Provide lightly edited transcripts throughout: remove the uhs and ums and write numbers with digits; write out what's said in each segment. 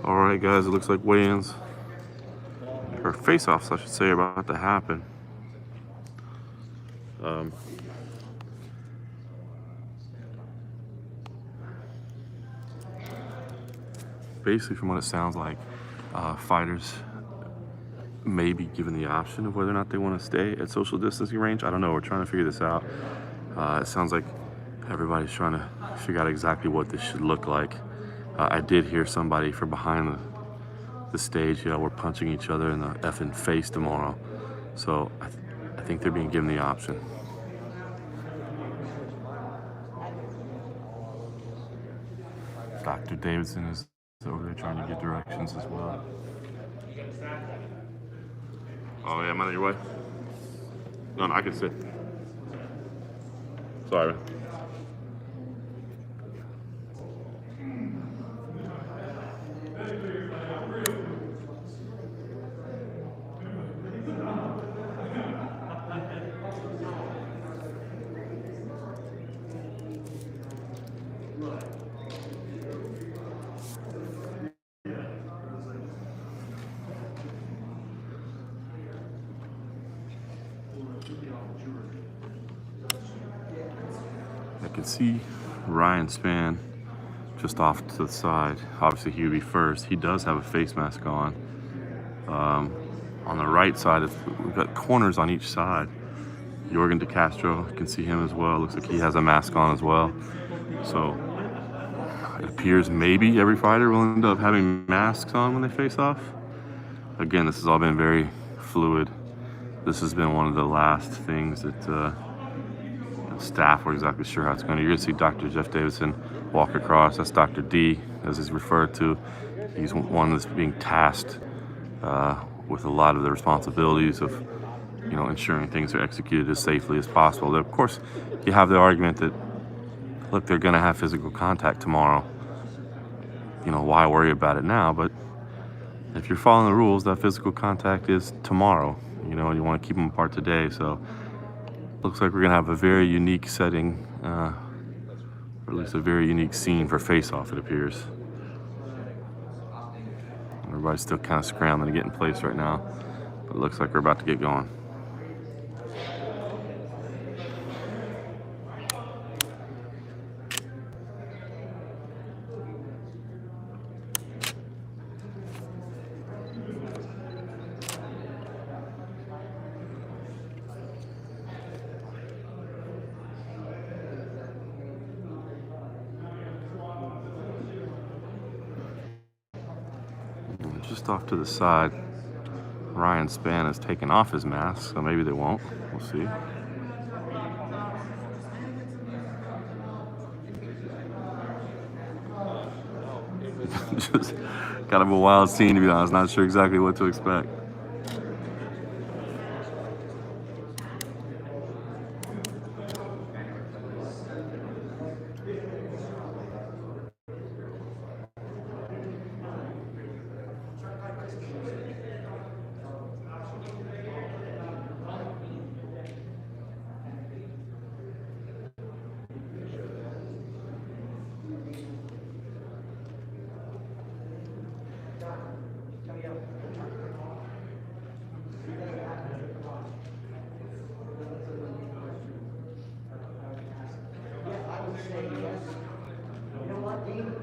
All right, guys, it looks like weigh-ins, or face-offs, I should say, are about to happen. Basically, from what it sounds like, fighters may be given the option of whether or not they want to stay at social distancing range. I don't know. We're trying to figure this out. It sounds like everybody's trying to figure out exactly what this should look like. I did hear somebody from behind the stage, we're punching each other in the effing face tomorrow. So I think they're being given the option. Dr. Davidson is over there trying to get directions as well. Oh yeah, am I on your way? No, I can sit. Sorry. I can see Ryan Spann just off to the side. Obviously, he would be first. He does have a face mask on. On the right side, we've got corners on each side. Jorgen De Castro, you can see him as well. Looks like he has a mask on as well. So it appears maybe every fighter will end up having masks on when they face off. Again, this has all been very fluid. This has been one of the last things that staff were exactly sure how it's going. You're going to see Dr. Jeff Davidson walk across. That's Dr. D, as he's referred to. He's one that's being tasked with a lot of the responsibilities of, ensuring things are executed as safely as possible. Of course, you have the argument that, look, they're going to have physical contact tomorrow. Why worry about it now? But if you're following the rules, that physical contact is tomorrow, and you want to keep them apart today. So looks like we're going to have a very unique setting, or at least a very unique scene for face-off, it appears. Everybody's still kind of scrambling to get in place right now, but it looks like we're about to get going. Just off to the side, Ryan Spann has taken off his mask, so maybe they won't. We'll see. Just kind of a wild scene, to be honest. Not sure exactly what to expect.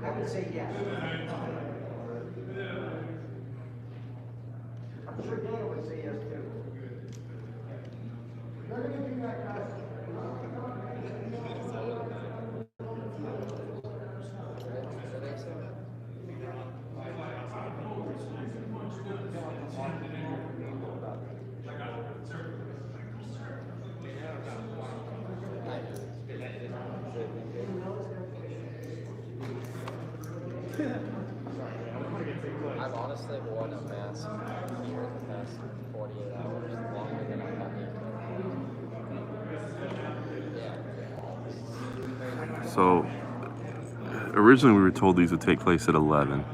I would say yes. I'm sure Dana would say yes too. You're going to do that, guys. I've honestly worn a mask here in the past 48 hours, longer than I have. Yeah. So, originally we were told these would take place at 11.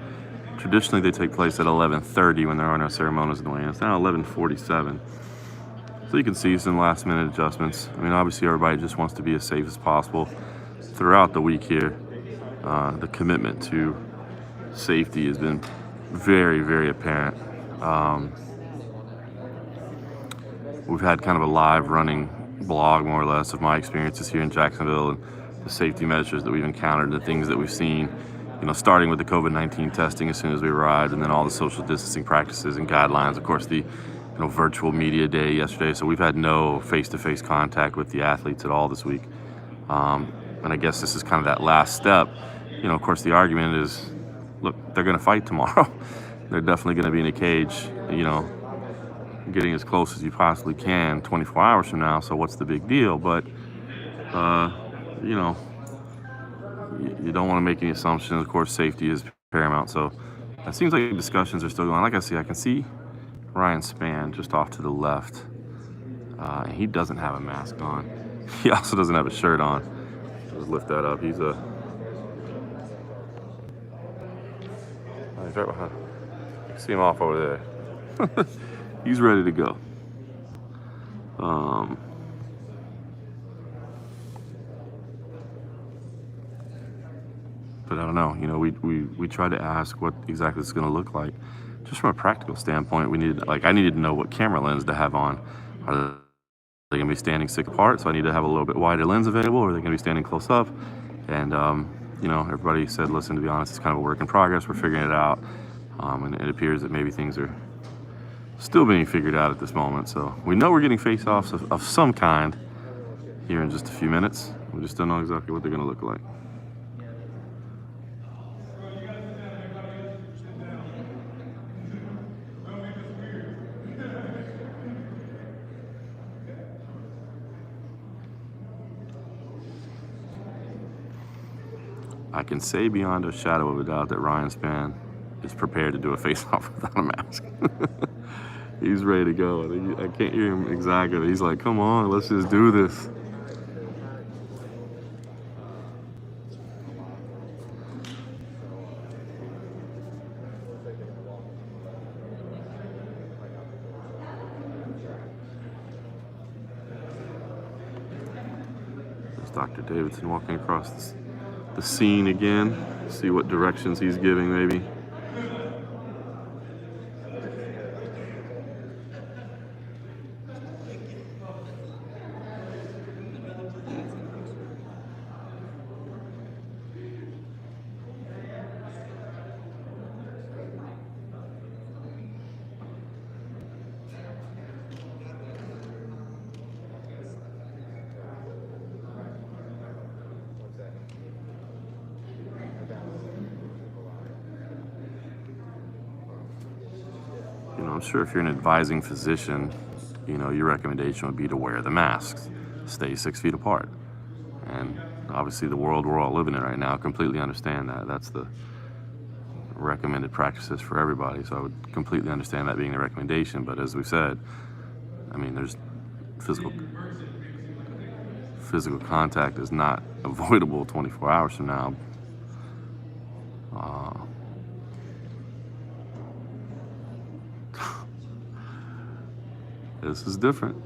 Traditionally, they take place at 11:30 when there are no ceremonies in the way. It's now 11:47. So you can see some last-minute adjustments. I mean, obviously everybody just wants to be as safe as possible throughout the week here. The commitment to safety has been very, very apparent. We've had kind of a live running blog, more or less, of my experiences here in Jacksonville and the safety measures that we've encountered, the things that we've seen, starting with the COVID-19 testing as soon as we arrived, and then all the social distancing practices and guidelines. Of course, the virtual media day yesterday. So we've had no face-to-face contact with the athletes at all this week. And I guess this is kind of that last step. Of course, the argument is, look, they're going to fight tomorrow. They're definitely going to be in a cage, getting as close as you possibly can 24 hours from now. So what's the big deal? But, you don't want to make any assumptions. Of course, safety is paramount. So it seems like discussions are still going. Like I can see Ryan Spann just off to the left. And he doesn't have a mask on. He also doesn't have a shirt on. Just lift that up. He's right behind. You see him off over there. He's ready to go. But I don't know. We tried to ask what exactly it's going to look like. Just from a practical standpoint, I needed to know what camera lens to have on. Are they going to be standing 6 apart? So I need to have a little bit wider lens available, or are they going to be standing close up? And everybody said, listen, to be honest, it's kind of a work in progress. We're figuring it out. And it appears that maybe things are still being figured out at this moment. So we know we're getting face-offs of some kind here in just a few minutes. We just don't know exactly what they're going to look like. I can say beyond a shadow of a doubt that Ryan Spann is prepared to do a face-off without a mask. He's ready to go. I can't hear him exactly. He's like, come on, let's just do this. There's Dr. Davidson walking across the scene again. See what directions he's giving, maybe. I'm sure if you're an advising physician, your recommendation would be to wear the masks, stay 6 feet apart. And obviously the world we're all living in right now, completely understand that. That's the recommended practices for everybody. So I would completely understand that being the recommendation. But as we said, there's physical contact is not avoidable 24 hours from now. This is different.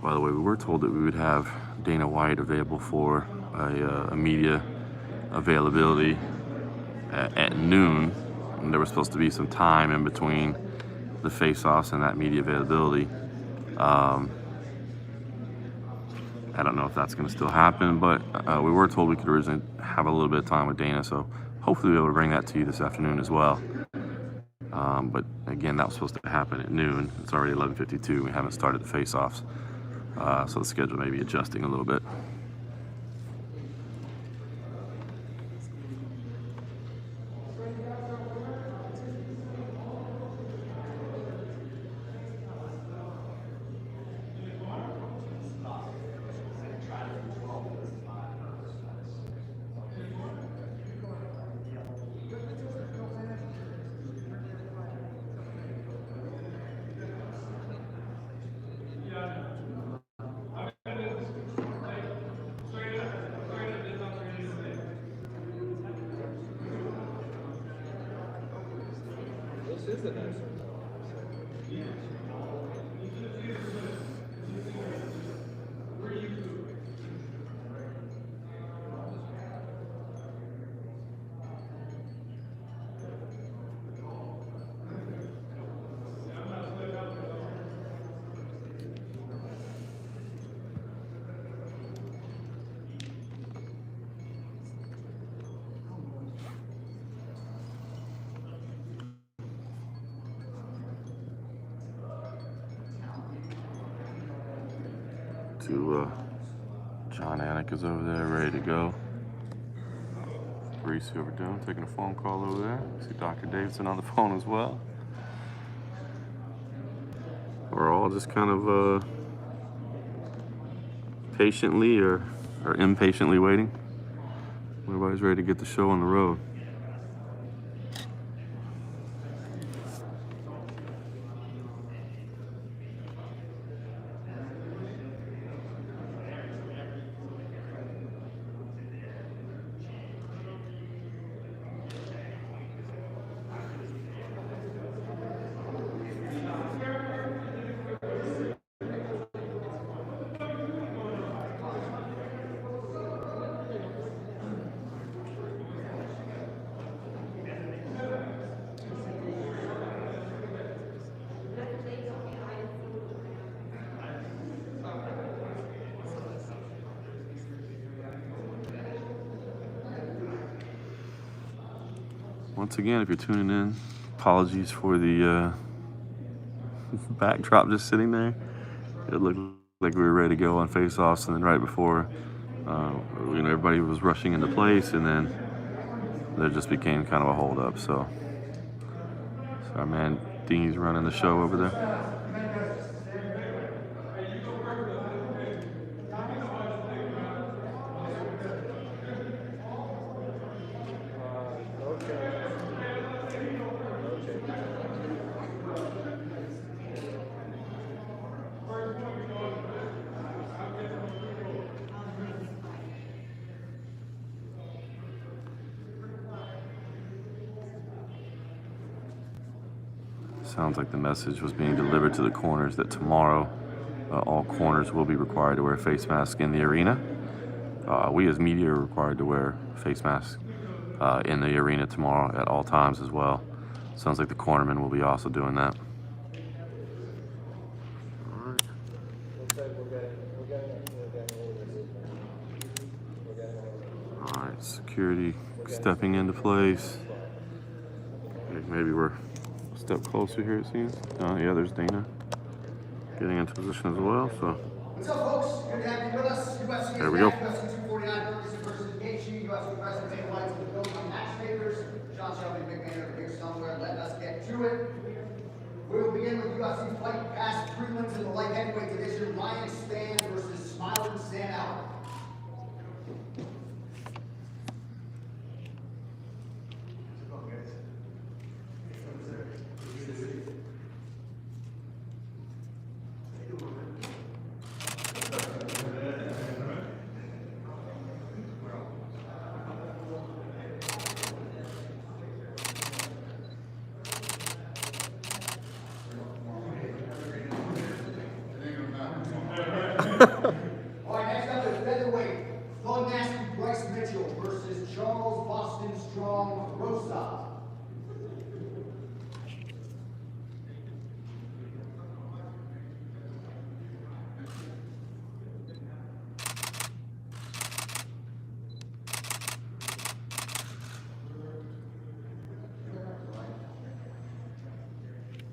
By the way, we were told that we would have Dana White available for a media availability at noon. And there was supposed to be some time in between the face-offs and that media availability. I don't know if that's going to still happen, but we were told we could originally have a little bit of time with Dana, so hopefully we'll be able to bring that to you this afternoon as well. But again, that was supposed to happen at noon. It's already 11:52. We haven't started the face-offs. So the schedule may be adjusting a little bit. is a nice one. John Anik is over there, ready to go. Reese over doing, taking a phone call over there. See Dr. Davidson on the phone as well. We're all just kind of patiently or impatiently waiting. Everybody's ready to get the show on the road. Once again, if you're tuning in, apologies for the backdrop just sitting there. It looked like we were ready to go on faceoffs, and then right before, everybody was rushing into place, and then there just became kind of a holdup. So our man Dingy's running the show over there. Sounds like the message was being delivered to the corners that tomorrow all corners will be required to wear a face mask in the arena. We as media are required to wear face masks in the arena tomorrow at all times as well. Sounds like the cornermen will be also doing that. All right, security stepping into place. Maybe we're a step closer here, it seems. Yeah, there's Dana getting into position as well. So what's up, folks? Good to have you with us. UFC there we go. UFC 249 Ferguson versus Gaethje. UFC President Dana White's in the building. Matchmakers. John Shelby, big man over here somewhere. Let us get to it. We will begin with UFC Fight Pass prelims in the light heavyweight division. Ryan Spann versus Smiling Sam Allen. All right, next up is featherweight. Thug Nasty Bryce Mitchell versus Charles Boston Strong Rosa.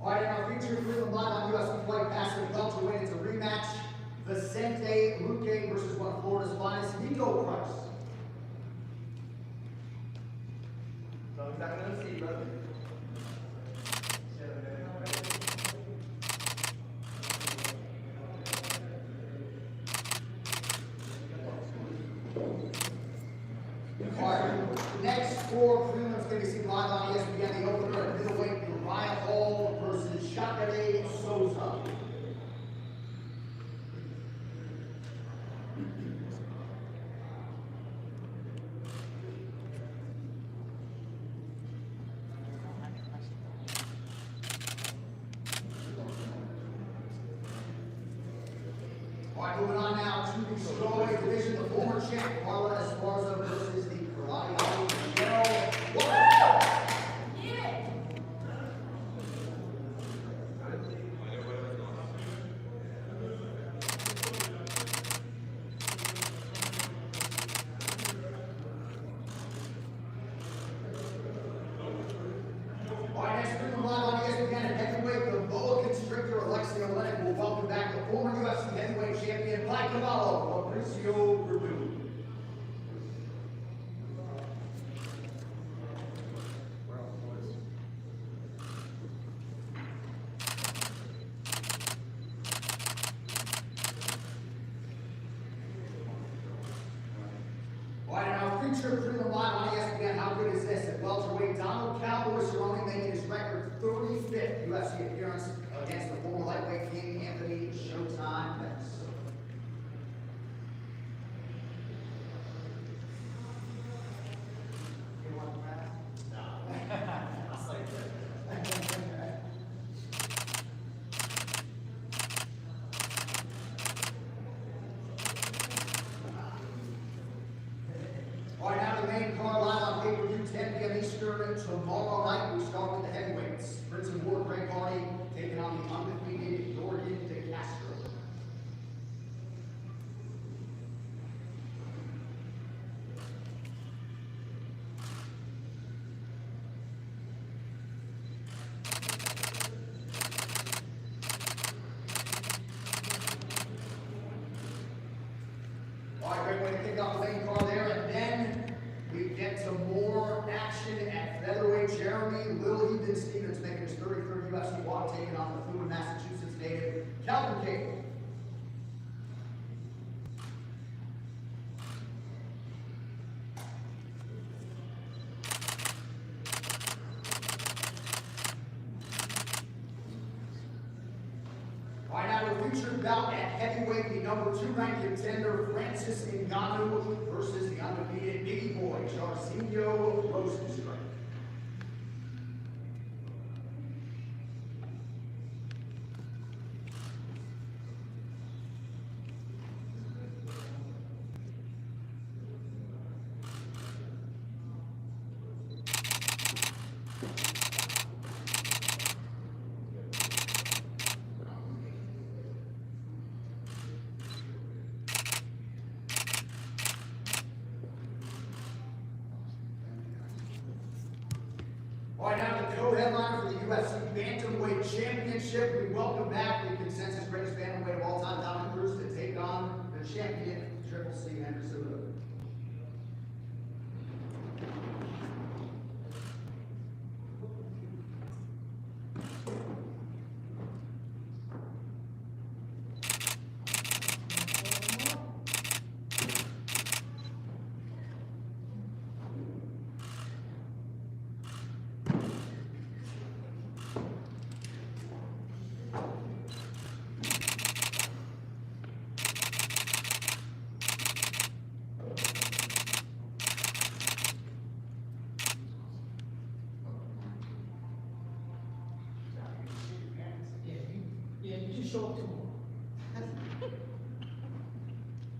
All right, now featuring Freedom Live on UFC Fight Pass and welterweight. It's a rematch. Vicente Luque versus one of Florida's finest, Nico Price. So he's not going to see, brother. All right, next four prelims can be seen live on ESPN. The opener at middleweight, Uriah Hall versus Jacare Souza. right, moving on now to the strawweight division. The former champ, Carla Esparza versus the Karate Hottie, Michelle. Will welcome back the former UFC heavyweight champion, Black Cavallo, Fabricio Verdun. All right, now feature Freedom Live on ESPN. How good is this? At welterweight, Donald Cowboy Cerrone making his record 35th UFC appearance against the former lightweight king, Anthony Showtime Pettis. All right, now the main card live on pay-per-view, 10 p.m. Eastern. Tomorrow night, we start with the heavyweights. Prince and Ward, Greg Hardy, taking on the undefeated Jordan De Castro. All right, great way to kick off the main card there, and then we get some more action at featherweight. Jeremy Little Ethan Stevens making his 33rd UFC walk, taking on the Fluid, Massachusetts native Calvin Cable. All right, now the featured bout at heavyweight, the number 2 ranked contender Francis Ngannou versus the undefeated Biggie Boy, Jairzinho Rosenstruck. All right, now the co-headliner for the UFC Bantamweight Championship. We welcome back the consensus greatest bantamweight of all time, Dominic Cruz, to take on the champion, Triple C Henderson. Show up tomorrow.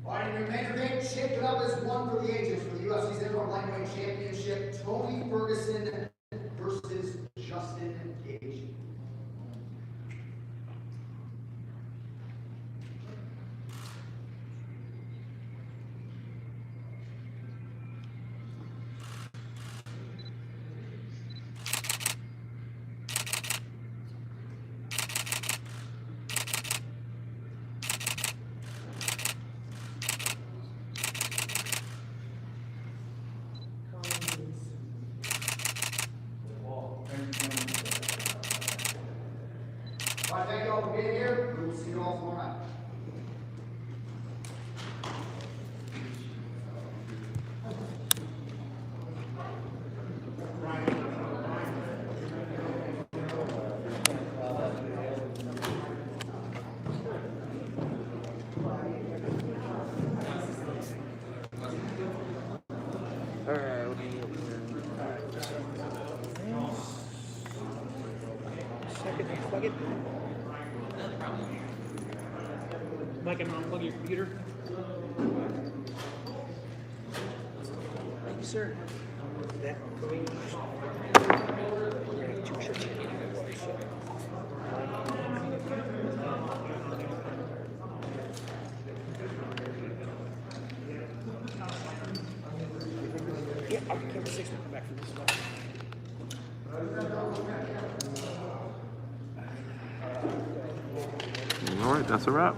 All right, in your main event, shaped up as one for the ages for the UFC's interim lightweight championship. Tony Ferguson versus Justin Gage. All right, thank you all for being here. We will see you all tomorrow night. Second, plug it. Mike, I'm gonna unplug your computer. Thank you, sir. That two shirts here. Yeah, I'll be camera 6 when I come back from this one. All right, that's a wrap.